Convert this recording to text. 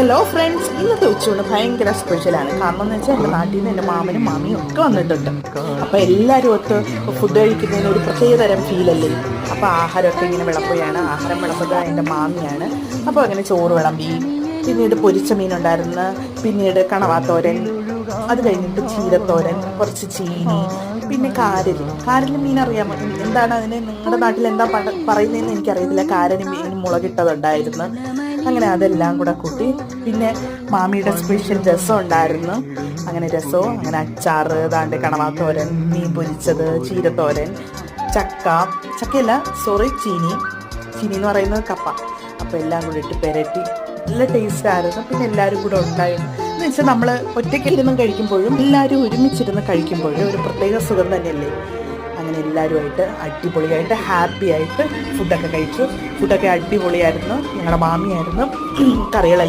Hello friends, ഇന്നത്തെ ഉച്ചയൂണ് ഭയങ്കര സ്പെഷ്യലാണ്. കാരണം എന്ന് വെച്ചാൽ എൻ്റെ നാട്ടിൽ നിന്ന് എൻ്റെ മാമനും മാമിയും ഒക്കെ വന്നിട്ടുണ്ട്. അപ്പോൾ എല്ലാവരും ഒത്ത് ഫുഡ് കഴിക്കുന്നതിന് ഒരു പ്രത്യേകതരം ഫീലല്ലേ. അപ്പോൾ ആഹാരമൊക്കെ ഇങ്ങനെ വിളമ്പുകയാണ്. ആഹാരം വിളമ്പുക എൻ്റെ മാമിയാണ്. അപ്പോൾ അങ്ങനെ ചോറ് വിളമ്പി, പിന്നീട് പൊരിച്ച മീനുണ്ടായിരുന്നു, പിന്നീട് കണവാത്തോരൻ, അത് കഴിഞ്ഞിട്ട് ചീരത്തോരൻ, കുറച്ച് ചീനി, പിന്നെ കാരല് മീൻ അറിയാമോ? എന്താണ് അതിന് നിങ്ങളുടെ നാട്ടിൽ എന്താ പറയുന്നതെന്ന് എനിക്കറിയത്തില്ല. കാരന് മീൻ മുളകിട്ടതുണ്ടായിരുന്നു. അങ്ങനെ അതെല്ലാം കൂടെ കൂട്ടി, പിന്നെ മാമിയുടെ സ്പെഷ്യൽ രസം ഉണ്ടായിരുന്നു. അങ്ങനെ രസവും, അങ്ങനെ അച്ചാറ്, ദാണ്ട് കണവാത്തോരൻ, മീൻ പൊരിച്ചത്, ചീരത്തോരൻ, ചക്കയല്ല ചീനി എന്ന് പറയുന്നത് കപ്പ. അപ്പോൾ എല്ലാം കൂടി ഇട്ട് പെരട്ടി നല്ല ടേസ്റ്റ് ആയിരുന്നു. പിന്നെ എല്ലാവരും കൂടെ ഉണ്ടായിരുന്നു. എന്ന് വെച്ചാൽ നമ്മൾ ഒറ്റയ്ക്കിരുന്ന് കഴിക്കുമ്പോഴും എല്ലാവരും ഒരുമിച്ചിരുന്ന് കഴിക്കുമ്പോഴും ഒരു പ്രത്യേക സുഖം തന്നെയല്ലേ. അങ്ങനെ എല്ലാവരുമായിട്ട് അടിപൊളിയായിട്ട് ഹാപ്പി ആയിട്ട് ഫുഡൊക്കെ കഴിച്ചു. ഫുഡൊക്കെ അടിപൊളിയായിരുന്നു. ഞങ്ങളുടെ മാമിയായിരുന്നു കറികളെല്ലാം